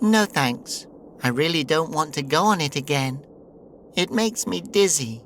No thanks. I really don't want to go on it again. It makes me dizzy.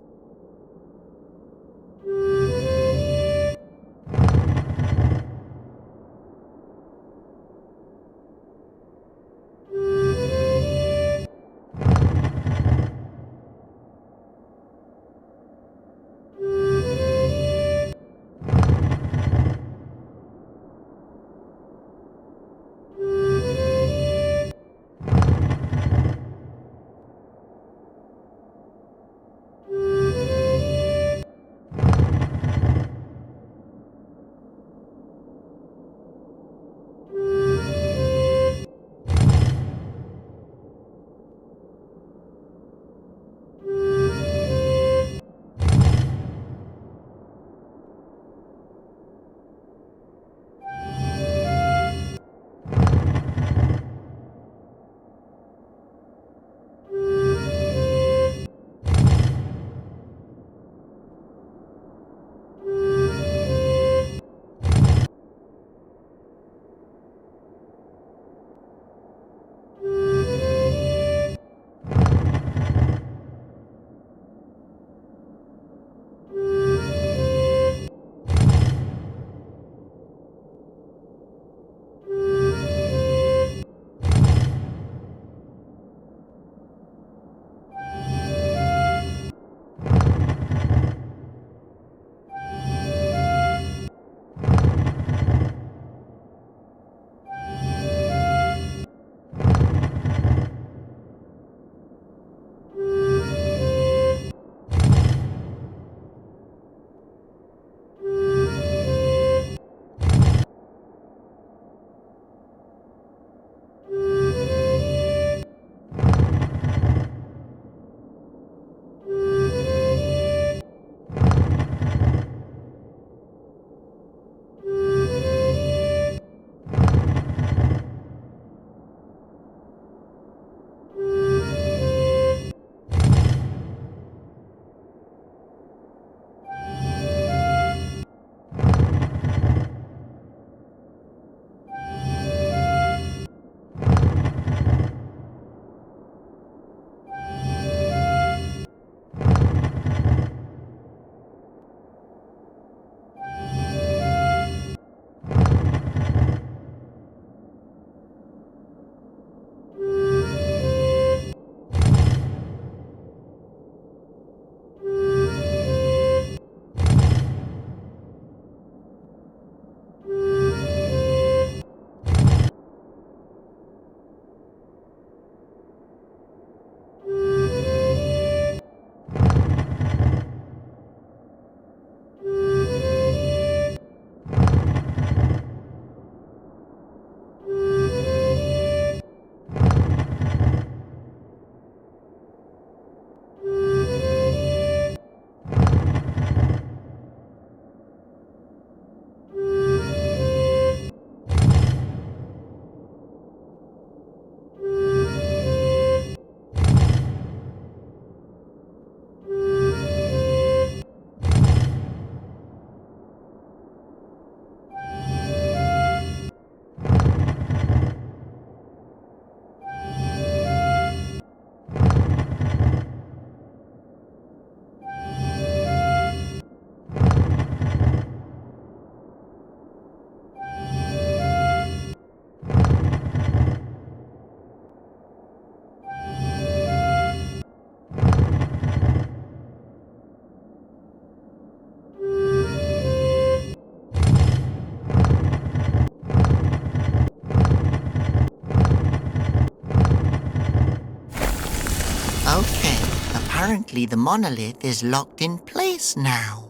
Okay, apparently the monolith is locked in place now.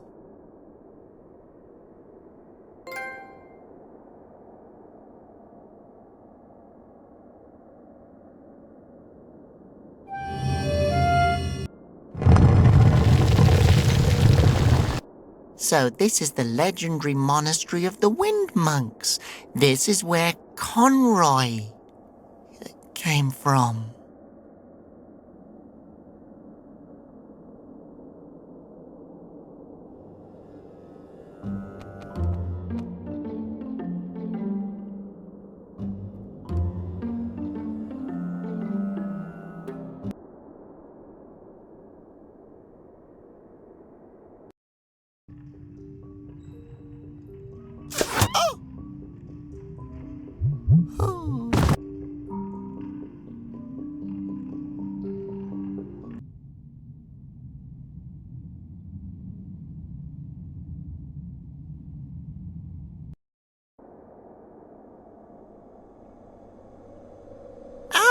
So this is the legendary monastery of the Wind Monks. This is where Conroy came from.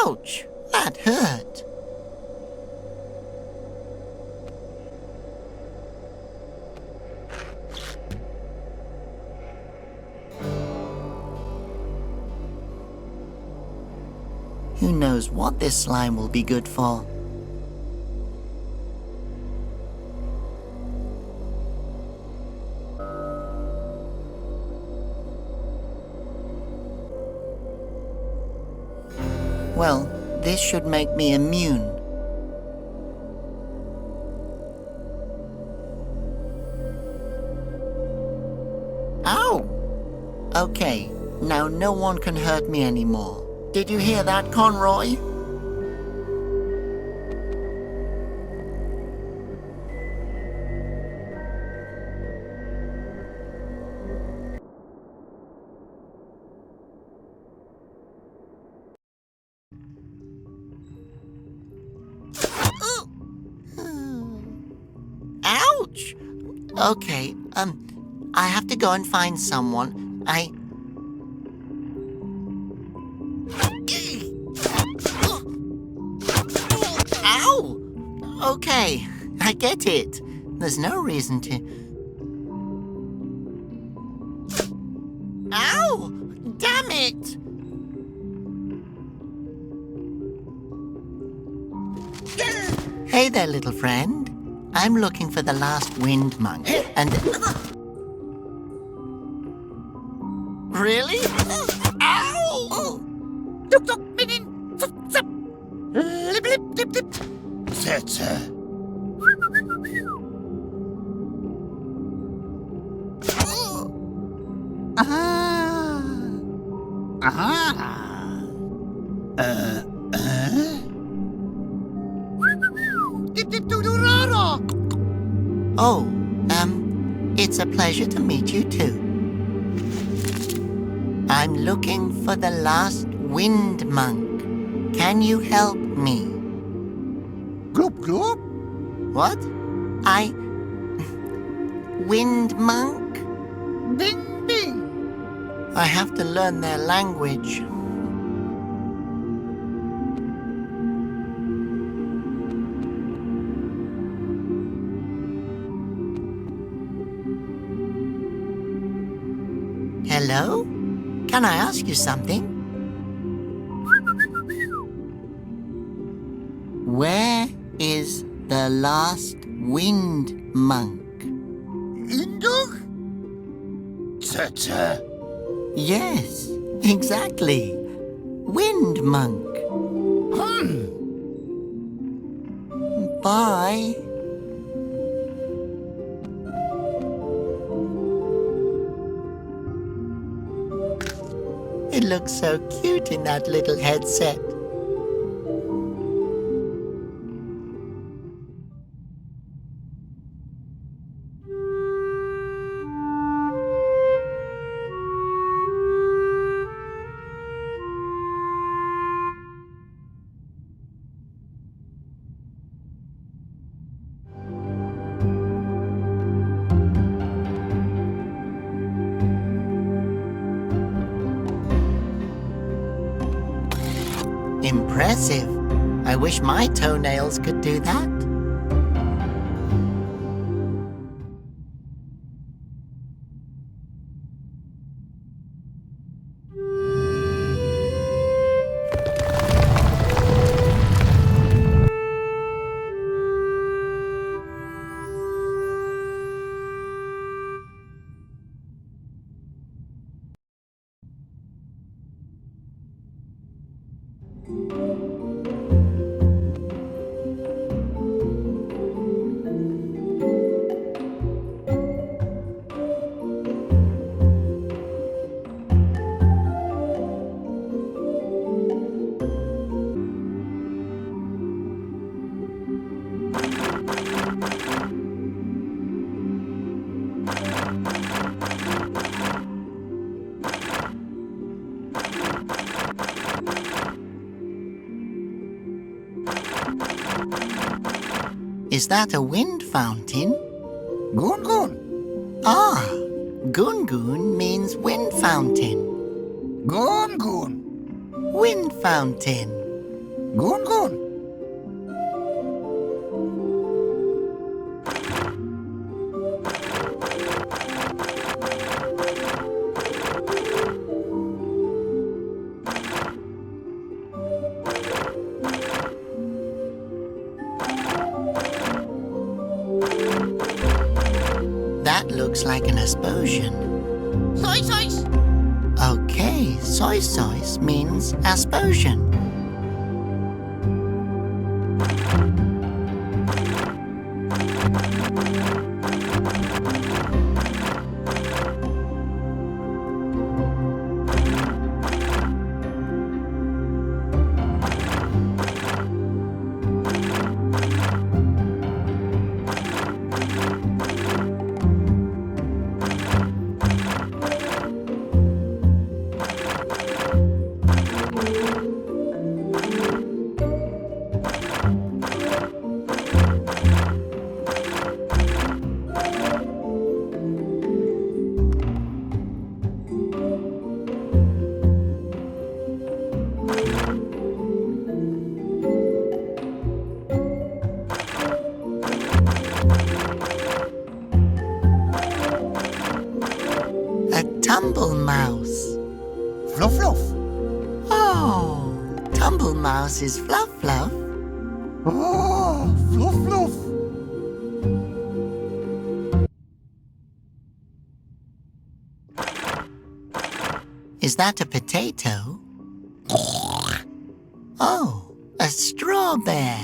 Ouch! That hurt. Who knows what this slime will be good for? Well, this should make me immune. Ow! Okay, now no one can hurt me anymore. Did you hear that, Conroy? Ouch! Okay, I have to go and find someone. Ow! Okay, I get it. There's no reason to... Ow! Damn it! Hey there, little friend. I'm looking for the last wind monk, and... Really? Ow! Oh, it's a pleasure to meet you too. I'm looking for the last wind monk. Can you help me? Glop, glop. What? Wind monk? Ding, ding. I have to learn their language. Hello? Can I ask you something? Where is the last wind monk? Induk? Tata. Yes, exactly. Wind monk. Bye. It looks so cute in that little headset. Impressive. I wish my toenails could do that. Is that a wind fountain? Gun gun. Ah, gun means wind fountain. Gun gun. Wind fountain. Gun gun. That looks like an Asposian. Sois. Okay, sois means Asposian. Tumble mouse. Fluff fluff. Oh, tumble mouse is fluff fluff. Oh, fluff fluff. Is that a potato? Oh, a straw bear.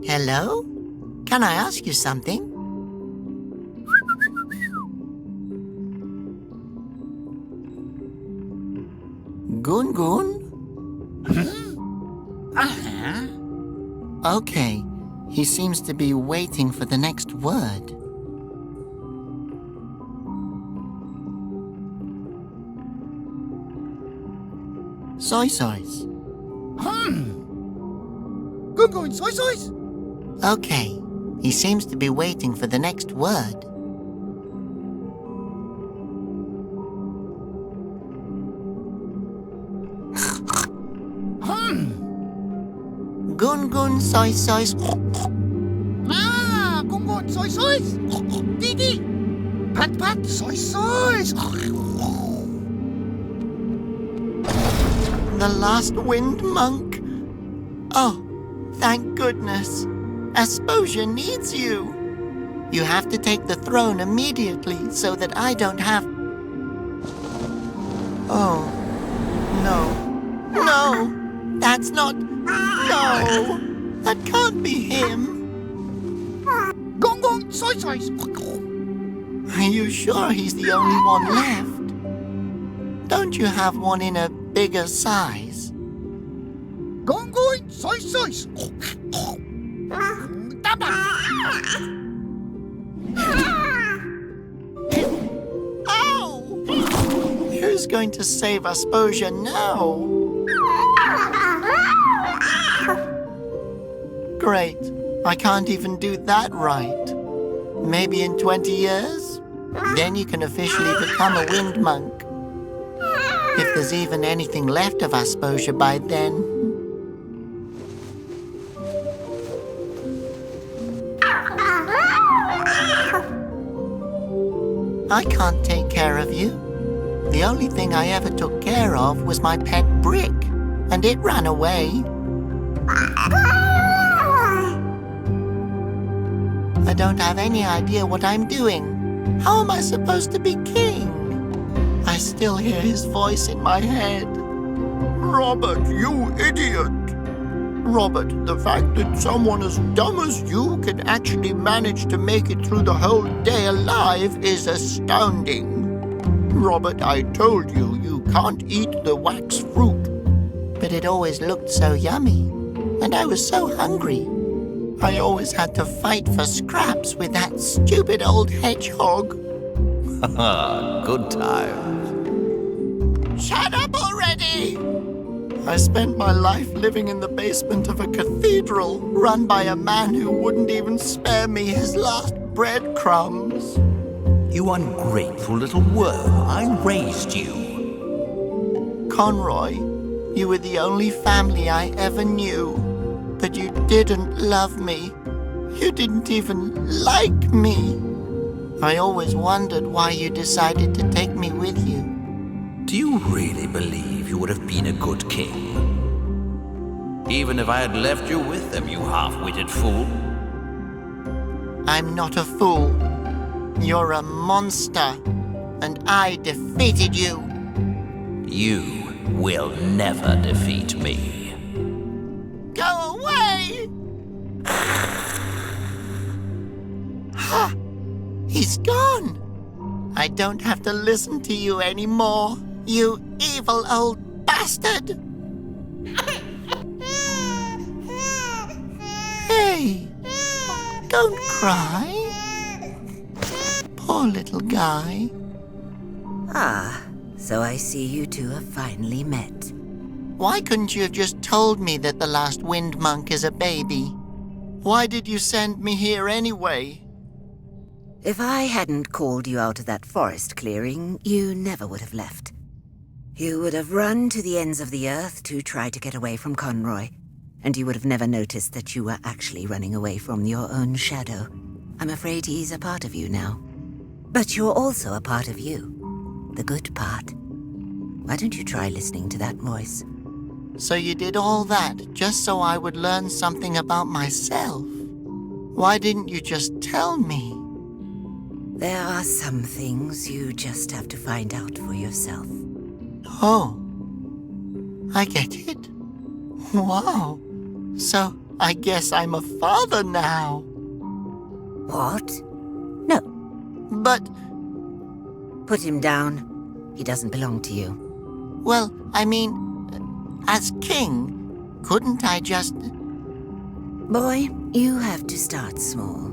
Hello? Can I ask you something? Gun Gun? Okay, he seems to be waiting for the next word. Sois. Gun gun. Sois. Okay, he seems to be waiting for the next word. Gun sois. Ah, gun gun. Sois. Didi. Pat. Sois. The last wind monk. Oh, thank goodness. Asposia needs you. You have to take the throne immediately so that I don't have... Oh, no, that's not... No, that can't be him. Gun gun. Sois. Are you sure he's the only one left? Don't you have one in a bigger size? Gun gun. Sois. Ow! Who's going to save Asposia now? Great. I can't even do that right. Maybe in 20 years? Then you can officially become a wind monk. If there's even anything left of Asposia by then. I can't take care of you. The only thing I ever took care of was my pet brick, and it ran away. I don't have any idea what I'm doing. How am I supposed to be king? I still hear his voice in my head. Robert, you idiot. Robert, the fact that someone as dumb as you can actually manage to make it through the whole day alive is astounding. Robert, I told you, you can't eat the wax fruit. But it always looked so yummy, and I was so hungry. I always had to fight for scraps with that stupid old hedgehog. Good times. Shut up already! I spent my life living in the basement of a cathedral run by a man who wouldn't even spare me his last breadcrumbs. You ungrateful little worm, I raised you. Conroy, you were the only family I ever knew, but you didn't love me. You didn't even like me. I always wondered why you decided to take me with you. Do you really believe you would have been a good king? Even if I had left you with them, you half-witted fool. I'm not a fool. You're a monster, and I defeated you. You will never defeat me. Go away! Ha! He's gone. I don't have to listen to you anymore, you evil old bastard! Hey! Don't cry. Poor little guy. Ah, so I see you two have finally met. Why couldn't you have just told me that the last wind monk is a baby? Why did you send me here anyway? If I hadn't called you out of that forest clearing, you never would have left. You would have run to the ends of the earth to try to get away from Conroy, and you would have never noticed that you were actually running away from your own shadow. I'm afraid he's a part of you now. But you're also a part of you. The good part. Why don't you try listening to that voice? So you did all that just so I would learn something about myself? Why didn't you just tell me? There are some things you just have to find out for yourself. Oh, I get it. Wow. So I guess I'm a father now. What? No. But, Put him down. He doesn't belong to you. well, I mean, as king, couldn't I just... Boy, you have to start small.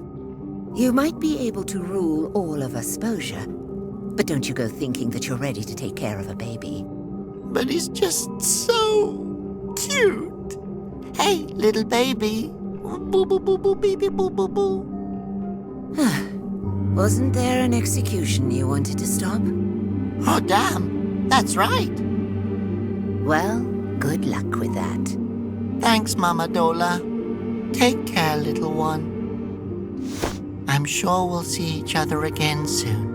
You might be able to rule all of Asposia, but don't you go thinking that you're ready to take care of a baby. But he's just so cute. Hey, little baby. Boo, boo, boo, boo, baby, boo, boo, boo. Wasn't there an execution you wanted to stop? Oh, damn. That's right. Well, good luck with that. Thanks, Mama Dola. Take care, little one. I'm sure we'll see each other again soon.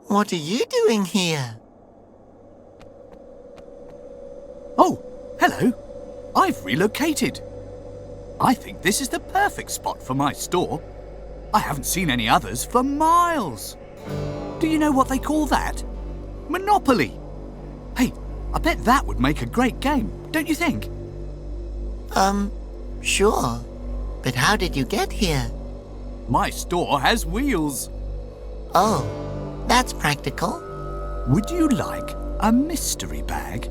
What are you doing here? Oh, hello. I've relocated. I think this is the perfect spot for my store. I haven't seen any others for miles. Do you know what they call that? Monopoly. Hey, I bet that would make a great game, don't you think? Sure. But how did you get here? My store has wheels. Oh, that's practical. Would you like a mystery bag?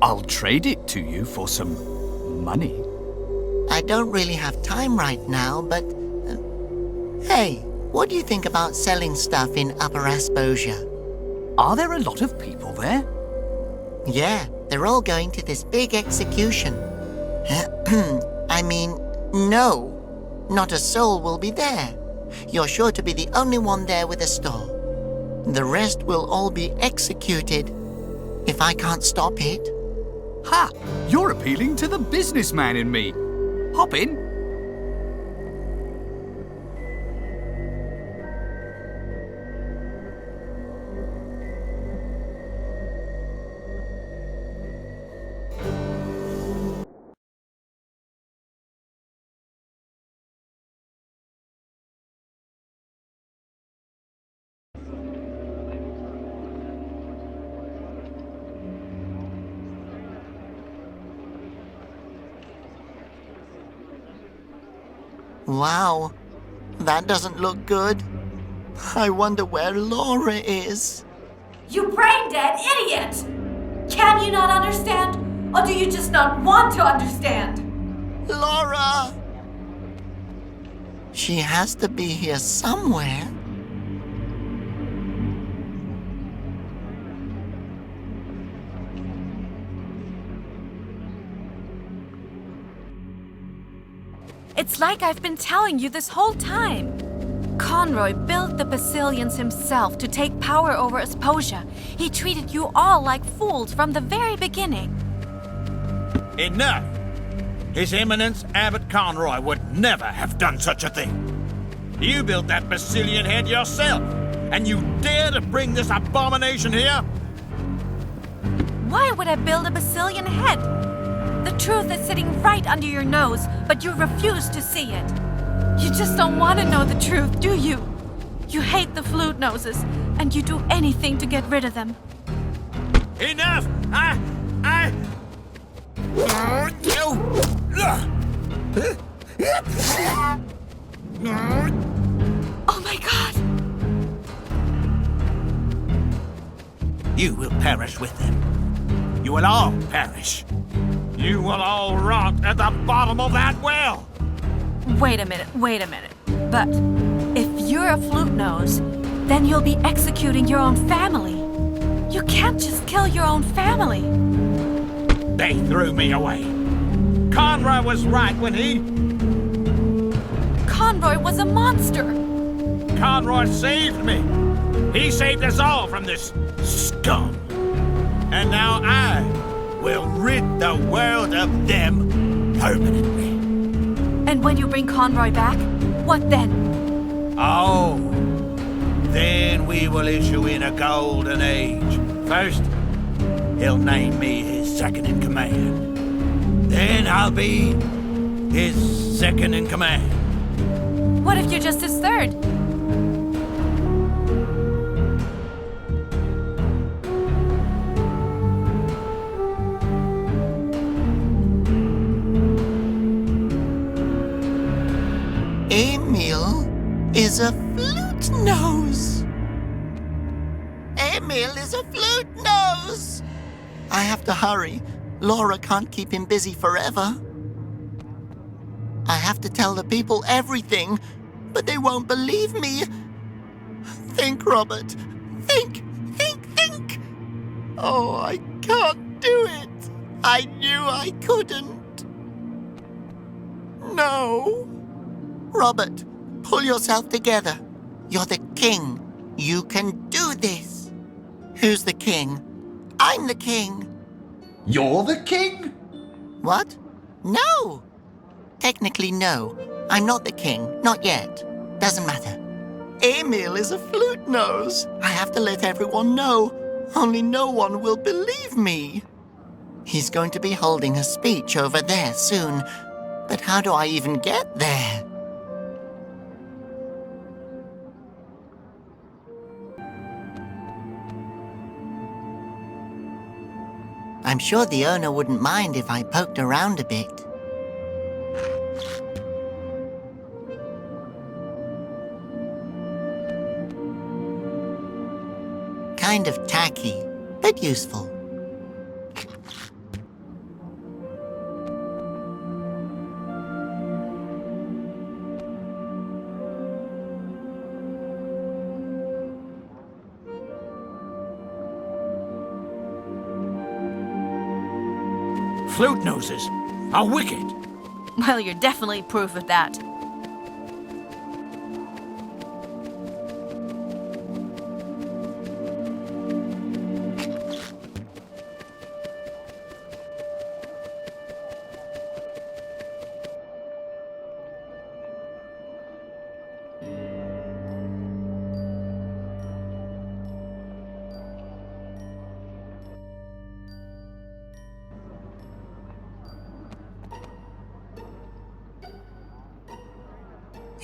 I'll trade it to you for some money. I don't really have time right now, but... hey, what do you think about selling stuff in Upper Asposia? Are there a lot of people there? Yeah, they're all going to this big execution. I mean, no. Not a soul will be there. You're sure to be the only one there with a store. The rest will all be executed if I can't stop it. Ha! You're appealing to the businessman in me. Hop in. Wow, That doesn't look good. I wonder where Laura is. You brain-dead idiot! Can you not understand? Or do you just not want to understand? Laura! She has to be here somewhere. It's like I've been telling you this whole time. Conroy built the Basilians himself to take power over Asposia. He treated you all like fools from the very beginning. Enough! His Eminence Abbot Conroy would never have done such a thing. You built that Basilian head yourself, and you dare to bring this abomination here? Why would I build a Basilian head? The truth is sitting right under your nose, but you refuse to see it. You just don't want to know the truth, do you? You hate the flute noses, and you do anything to get rid of them. Enough! Oh my God! You will perish with them. You will all perish. You will all rot at the bottom of that well. Wait a minute. But if you're a flute nose, then you'll be executing your own family. You can't just kill your own family. They threw me away. Conroy was right when he... Conroy was a monster. Conroy saved me. He saved us all from this scum. And now I will rid the world of them permanently. And when you bring Conroy back, what then? Oh, then we will issue in a golden age. First, he'll name me his second in command. Then I'll be his second in command. What if you're just his third? Emil is a flute nose. Emil is a flute nose. I have to hurry. Laura can't keep him busy forever. I have to tell the people everything, but they won't believe me. Think, Robert. Think. Oh, I can't do it. I knew I couldn't. No. Robert, pull yourself together. You're the king. You can do this. Who's the king? I'm the king. You're the king? What? No. Technically, no. I'm not the king. Not yet. Doesn't matter. Emil is a flute nose. I have to let everyone know. Only no one will believe me. He's going to be holding a speech over there soon. But how do I even get there? I'm sure the owner wouldn't mind if I poked around a bit. Kind of tacky, but useful. Flute noses are wicked. Well, you're definitely proof of that.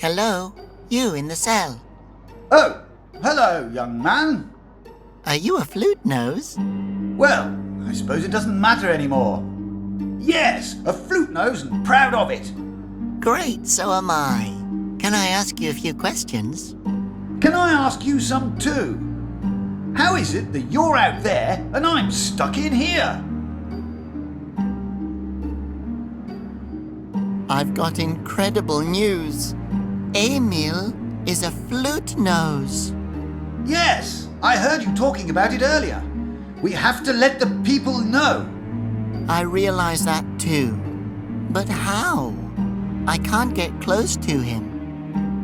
Hello? You in the cell. Oh, hello, young man. Are you a flute nose? Well, I suppose it doesn't matter anymore. Yes, a flute nose and proud of it. Great, so am I. Can I ask you a few questions? Can I ask you some too? How is it that you're out there and I'm stuck in here? I've got incredible news. Emil is a flute nose. Yes, I heard you talking about it earlier. We have to let the people know. I realize that too. But how? I can't get close to him.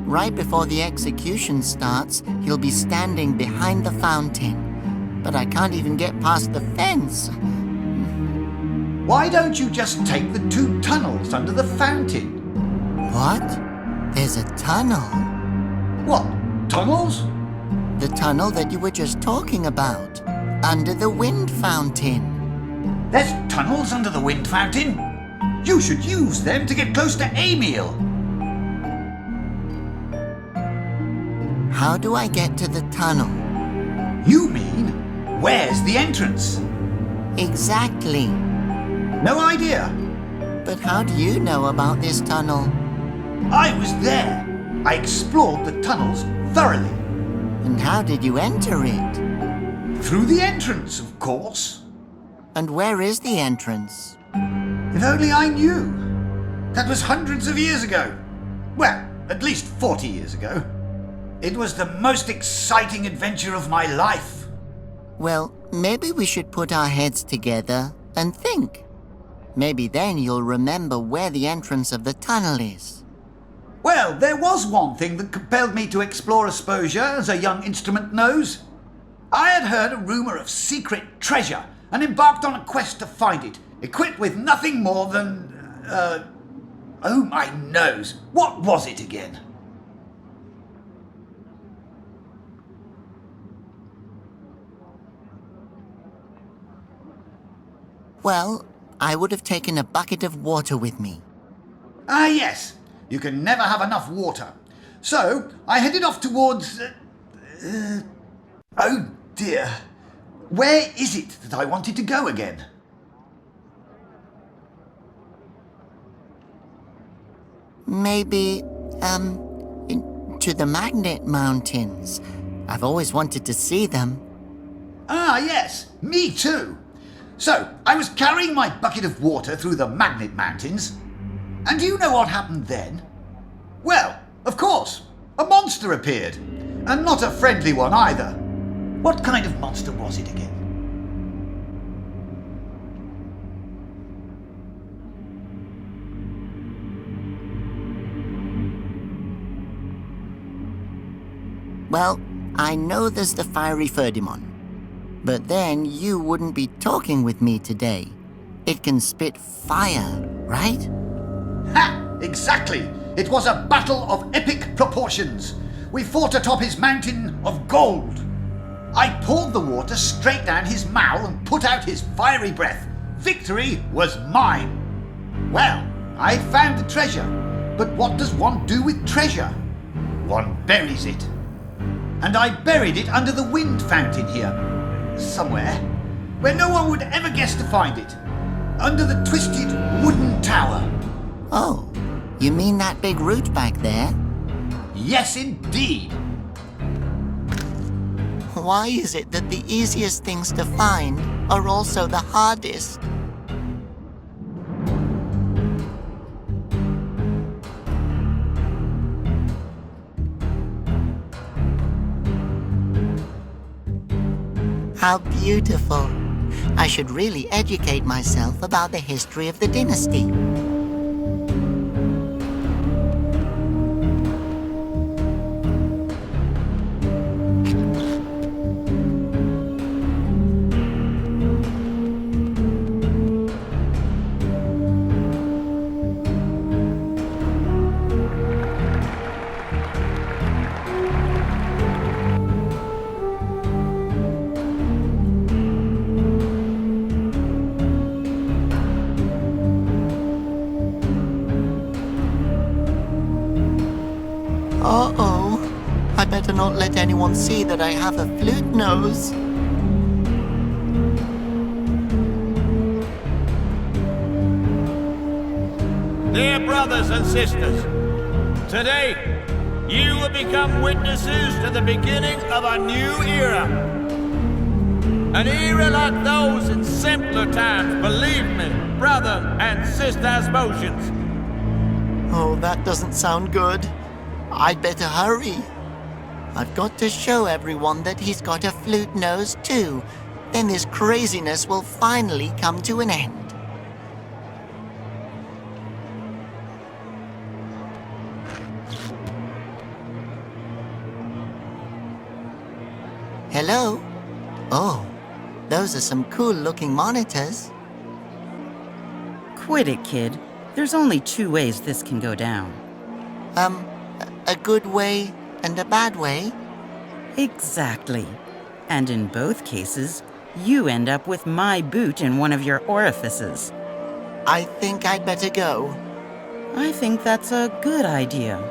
Right before the execution starts, he'll be standing behind the fountain. But I can't even get past the fence. Why don't you just take the 2 tunnels under the fountain? What? There's a tunnel. What? Tunnels? The tunnel that you were just talking about. Under the wind fountain. There's tunnels under the wind fountain? You should use them to get close to Emil. How do I get to the tunnel? You mean, where's the entrance? Exactly. No idea. But how do you know about this tunnel? I was there. I explored the tunnels thoroughly. And how did you enter it? Through the entrance, of course. And where is the entrance? If only I knew. That was hundreds of years ago. Well, at least 40 years ago. It was the most exciting adventure of my life. Well, maybe we should put our heads together and think. Maybe then you'll remember where the entrance of the tunnel is. Well, there was one thing that compelled me to explore Asposia as a young instrument nose. I had heard a rumour of secret treasure and embarked on a quest to find it, equipped with nothing more than... oh my nose, what was it again? Well, I would have taken a bucket of water with me. Ah, yes. You can never have enough water. So, I headed off towards... oh dear. Where is it that I wanted to go again? Maybe, to the Magnet Mountains. I've always wanted to see them. Ah, yes. Me too. So, I was carrying my bucket of water through the Magnet Mountains. And do you know what happened then? Well, of course, a monster appeared. And not a friendly one either. What kind of monster was it again? Well, I know there's the fiery Ferdimon. But then you wouldn't be talking with me today. It can spit fire, right? Ha! Exactly! It was a battle of epic proportions. We fought atop his mountain of gold. I poured the water straight down his mouth and put out his fiery breath. Victory was mine. Well, I found the treasure. But what does one do with treasure? One buries it. And I buried it under the wind fountain here. Somewhere. Where no one would ever guess to find it. Under the twisted wooden tower. Oh, you mean that big root back there? Yes, indeed. Why is it that the easiest things to find are also the hardest? How beautiful. I should really educate myself about the history of the dynasty. Uh-oh. I better not let anyone see that I have a flute nose. Dear brothers and sisters, today you will become witnesses to the beginning of a new era. An era like those in simpler times, believe me, brother and sister Asposians. Oh, that doesn't sound good. I'd better hurry. I've got to show everyone that he's got a flute nose too. Then this craziness will finally come to an end. Hello? Oh, those are some cool-looking monitors. Quit it, kid. There's only 2 ways this can go down. A good way and a bad way? Exactly. And in both cases, you end up with my boot in one of your orifices. I think I'd better go. I think that's a good idea.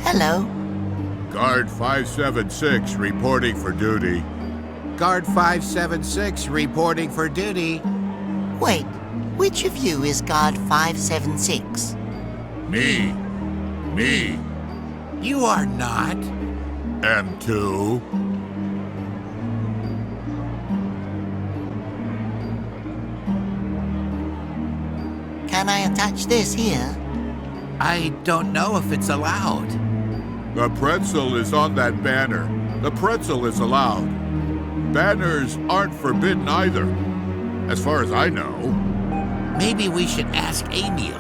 Hello. Guard 576 reporting for duty. Guard 576 reporting for duty. Wait, which of you is Guard 576? Me. You are not. M2. Can I attach this here? I don't know if it's allowed. The pretzel is on that banner. The pretzel is allowed. Banners aren't forbidden either, as far as I know. Maybe we should ask Emil.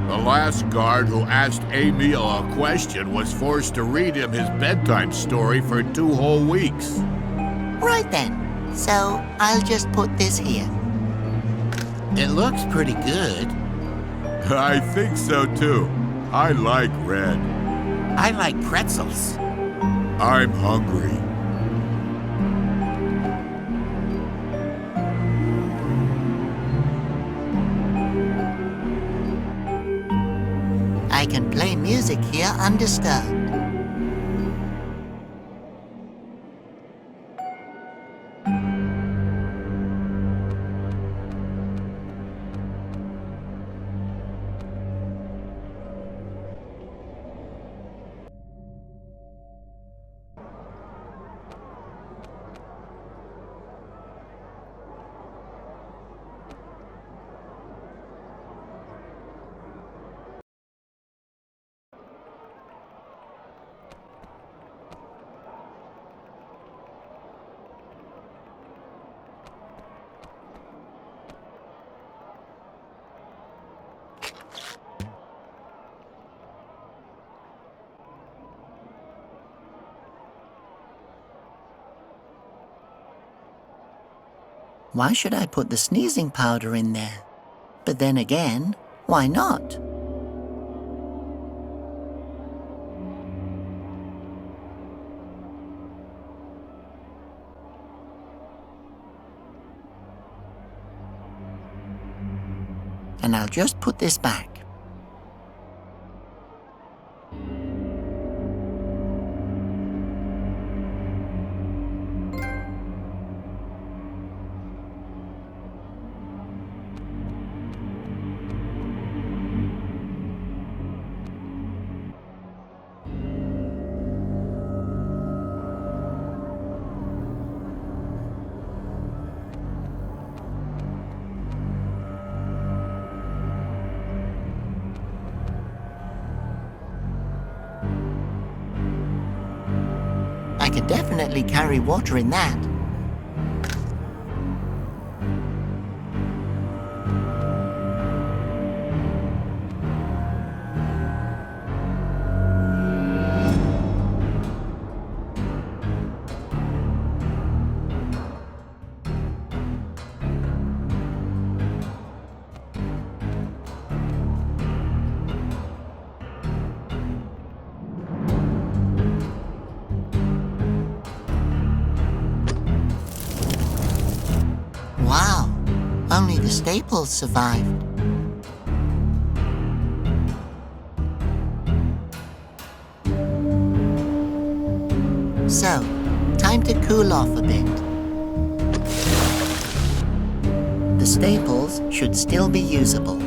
The last guard who asked Emil a question was forced to read him his bedtime story for 2 whole weeks. Right then. So I'll just put this here. It looks pretty good. I think so too. I like red. I like pretzels. I'm hungry. I can play music here undisturbed. Why should I put the sneezing powder in there? But then again, why not? And I'll just put this back. I could definitely carry water in that. Wow, only the staples survived. So, time to cool off a bit. The staples should still be usable.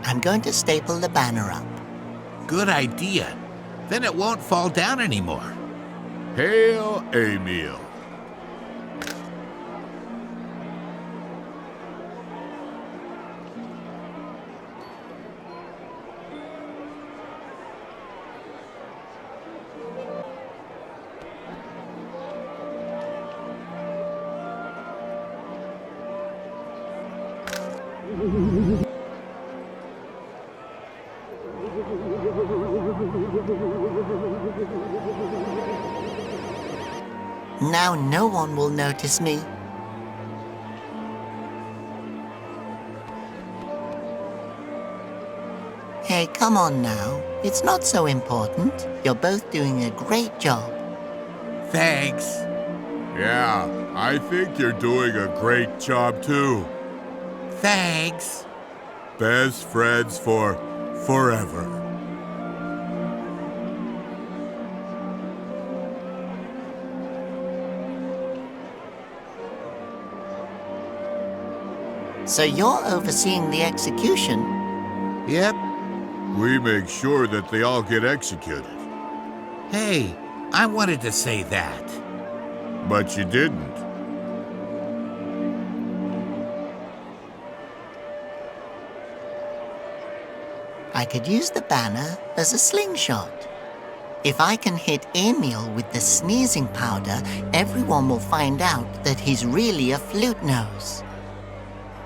I'm going to staple the banner up. Good idea. Then it won't fall down anymore. Hail Emil. Now no one will notice me. Hey, come on now. It's not so important. You're both doing a great job. Thanks. Yeah, I think you're doing a great job too. Thanks. Best friends for forever. So you're overseeing the execution? Yep. We make sure that they all get executed. Hey, I wanted to say that. But you didn't. I could use the banner as a slingshot. If I can hit Emil with the sneezing powder, everyone will find out that he's really a flute nose.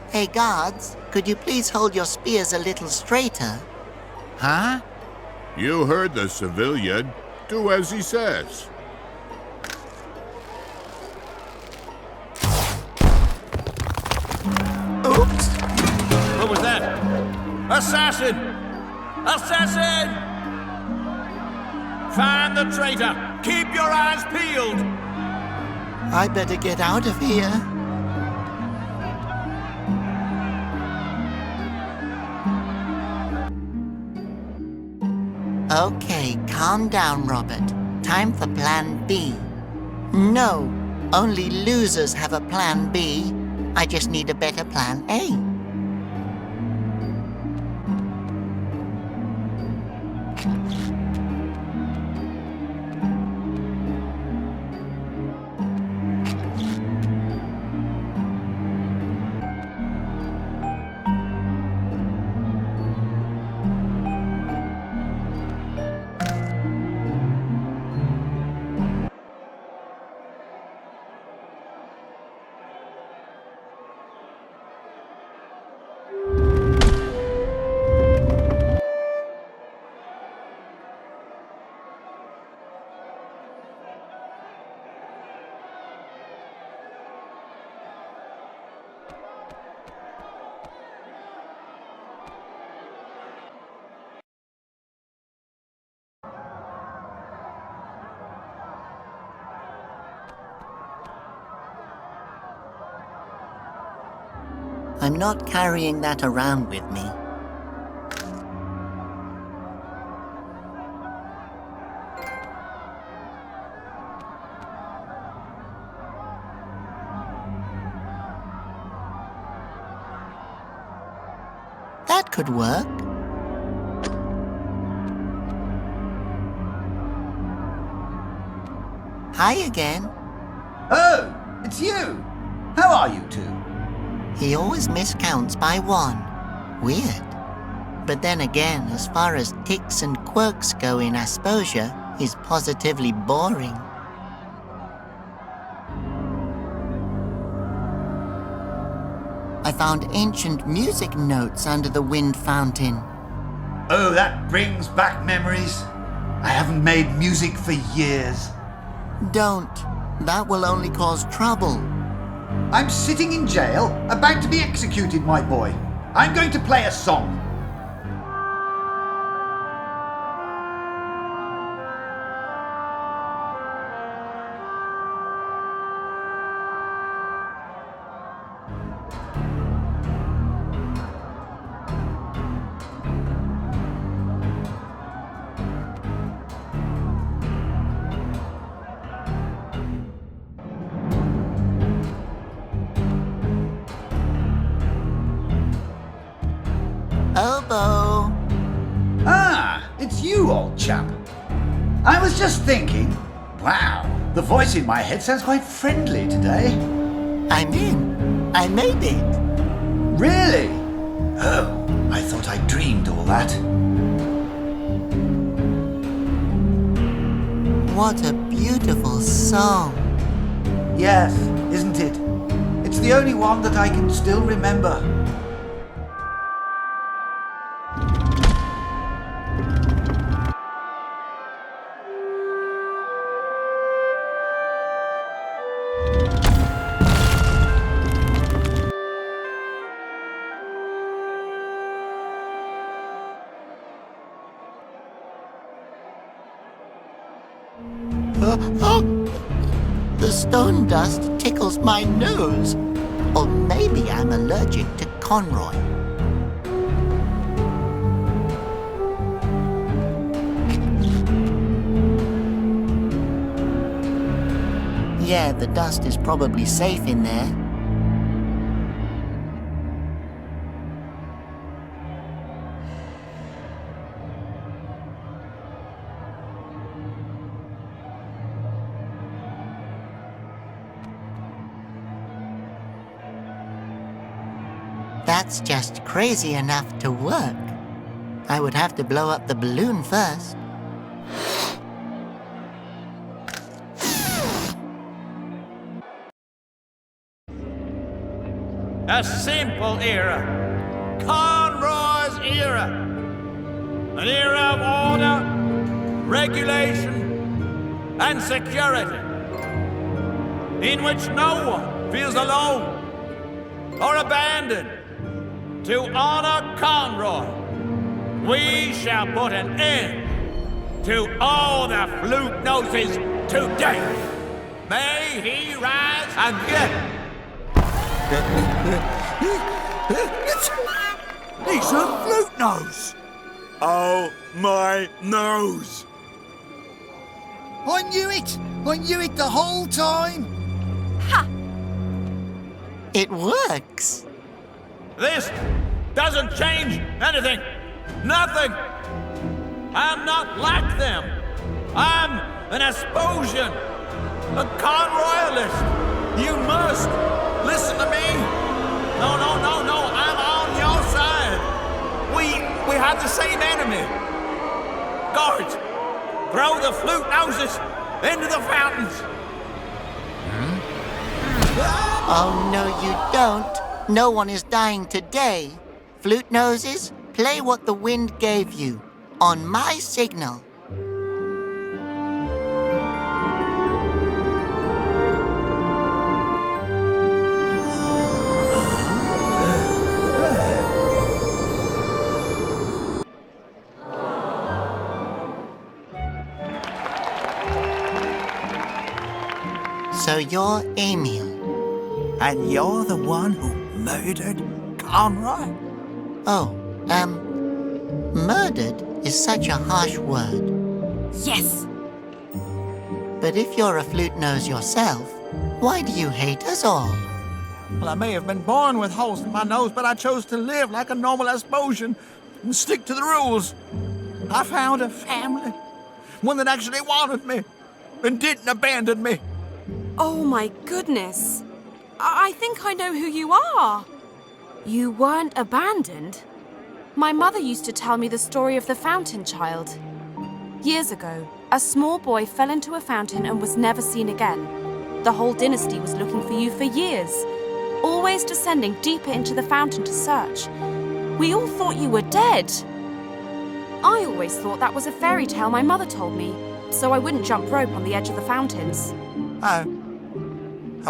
Hey guards, could you please hold your spears a little straighter? Huh? You heard the civilian. Do as he says. Oops! What was that? Assassin! Assassin! Find the traitor! Keep your eyes peeled! I better get out of here. Okay, calm down, Robert. Time for Plan B. No, only losers have a Plan B. I just need a better Plan A. I'm not carrying that around with me. That could work. Hi again. Oh, it's you. How are you two? He always miscounts by one. Weird. But then again, as far as ticks and quirks go in Asposia, He's positively boring. I found ancient music notes under the wind fountain. Oh, that brings back memories. I haven't made music for years. Don't. That will only cause trouble. I'm sitting in jail, about to be executed, my boy. I'm going to play a song. Oboe. Ah, it's you, old chap. I was just thinking, wow, the voice in my head sounds quite friendly today. I'm in. I made it. Really? Oh, I thought I dreamed all that. What a beautiful song. Yes, isn't it? It's the only one that I can still remember. The stone dust tickles my nose. Or maybe I'm allergic to Conroy. Yeah, the dust is probably safe in there. That's just crazy enough to work. I would have to blow up the balloon first. A simple era. Conroy's era. An era of order, regulation, and security, in which no one feels alone or abandoned. To honor Conroy, we shall put an end to all the flute noses today. May he rise again. He's a flute nose! Oh, my nose! I knew it! I knew it the whole time! Ha! It works. This doesn't change anything. Nothing. I'm not like them. I'm an Asposian, a Conroyalist. You must listen to me. No, I'm on your side. We have the same enemy. Guards, throw the flute noses into the fountains. Oh, no, you don't. No one is dying today. Flute noses, play what the wind gave you, on my signal. So you're Emil. And you're the one who murdered Conroy? Oh, murdered is such a harsh word. Yes! But if you're a flute nose yourself, why do you hate us all? Well, I may have been born with holes in my nose, but I chose to live like a normal Asposian and stick to the rules. I found a family, one that actually wanted me and didn't abandon me. Oh my goodness. I think I know who you are. You weren't abandoned. My mother used to tell me the story of the fountain child. Years ago, A small boy fell into a fountain and was never seen again. The whole dynasty was looking for you for years, always descending deeper into the fountain to search. We all thought you were dead. I always thought that was a fairy tale my mother told me, so I wouldn't jump rope on the edge of the fountains. I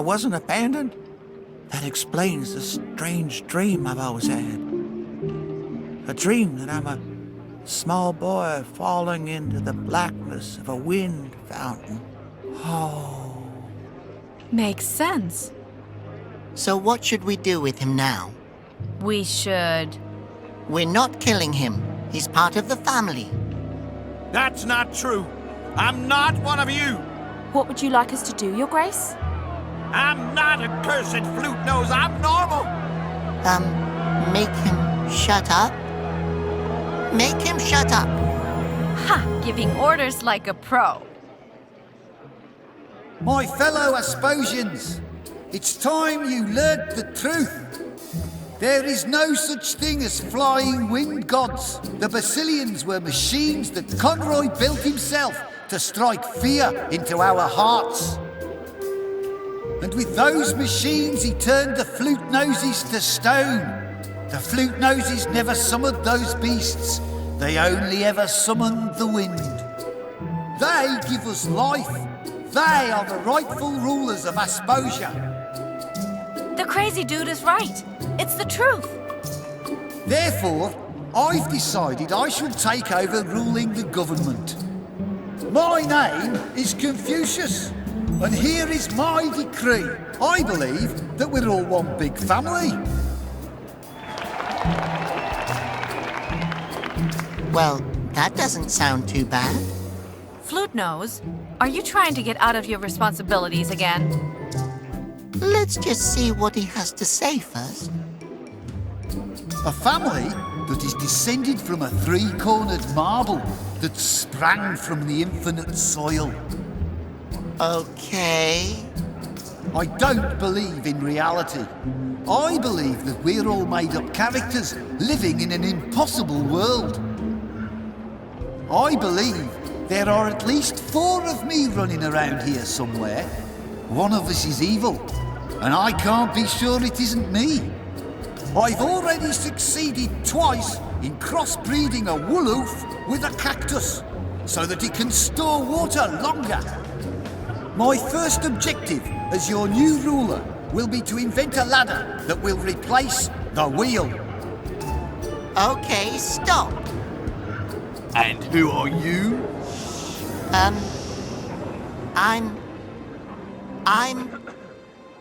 wasn't abandoned? That explains the strange dream I've always had. A dream that I'm a small boy falling into the blackness of a wind fountain. Oh. Makes sense. So what should we do with him now? We should... We're not killing him. He's part of the family. That's not true. I'm not one of you. What would you like us to do, Your Grace? I'm not a cursed flute nose. I'm normal. Make him shut up? Make him shut up. Ha! Giving orders like a pro. My fellow Asposians, it's time you learnt the truth. There is no such thing as flying wind gods. The Basilians were machines that Conroy built himself to strike fear into our hearts. And with those machines, he turned the flute noses to stone. The flute noses never summoned those beasts. They only ever summoned the wind. They give us life. They are the rightful rulers of Asposia. The crazy dude is right. It's the truth. Therefore, I've decided I shall take over ruling the government. My name is Confucius, and here is my decree. I believe that we're all one big family. Well, that doesn't sound too bad. Flute Nose, are you trying to get out of your responsibilities again? Let's just see what he has to say first. A family that is descended from a three-cornered marble that sprang from the infinite soil. Okay. I don't believe in reality. I believe that we're all made-up characters living in an impossible world. I believe there are at least 4 of me running around here somewhere. One of us is evil, and I can't be sure it isn't me. I've already succeeded twice in crossbreeding a wooloof with a cactus, so that it can store water longer. My first objective as your new ruler will be to invent a ladder that will replace the wheel. Okay, stop. And who are you?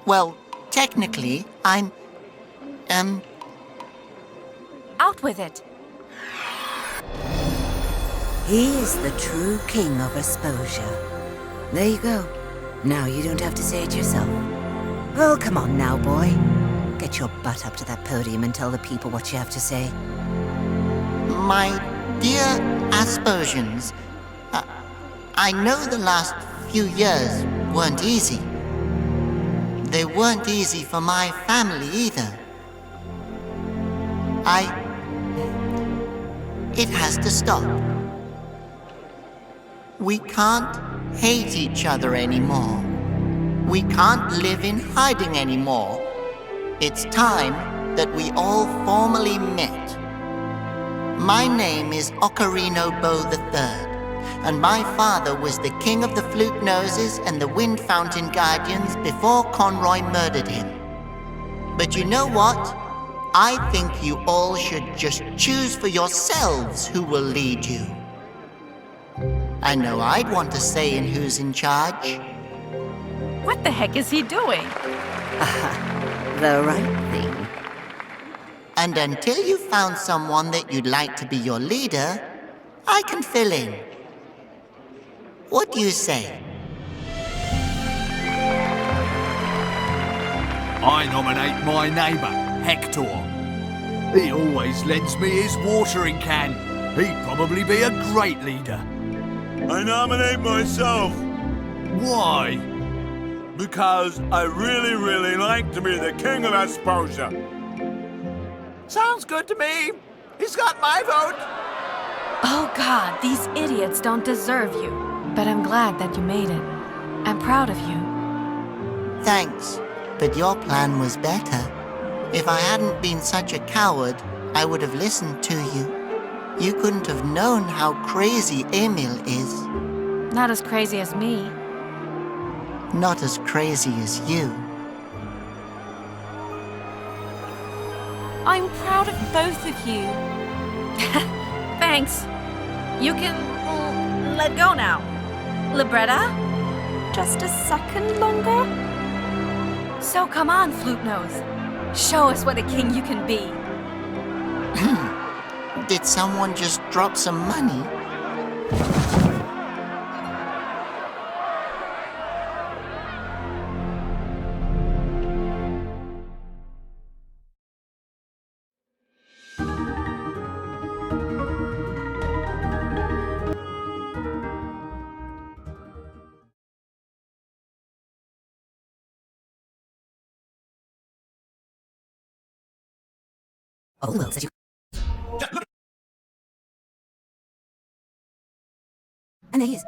Well, technically, I'm... Out with it. He is the true king of Asposia. There you go. Now you don't have to say it yourself. Well, come on now, boy. Get your butt up to that podium and tell the people what you have to say. My dear Asposians, I know the last few years weren't easy. They weren't easy for my family either. It has to stop. We can't hate each other anymore. We can't live in hiding anymore. It's time that we all formally met. My name is Ocarino Bow III, and my father was the king of the Flute Noses and the Wind Fountain Guardians before Conroy murdered him. But you know what? I think you all should just choose for yourselves who will lead you. I know I'd want a say in who's in charge. What the heck is he doing? The right thing. And until you found someone that you'd like to be your leader, I can fill in. What do you say? I nominate my neighbour, Hector. He always lends me his watering can. He'd probably be a great leader. I nominate myself. Why? Because I really like to be the king of Asposia. Sounds good to me. He's got my vote. Oh God, these idiots don't deserve you. But I'm glad that you made it. I'm proud of you. Thanks, but your plan was better. If I hadn't been such a coward, I would have listened to you. You couldn't have known how crazy Emil is. Not as crazy as me. Not as crazy as you. I'm proud of both of you. Thanks. You can let go now. Libretta? Just a second longer? So come on, Flute Nose. Show us what a king you can be. Did someone just drop some money? Oh, well, said you. And there he is.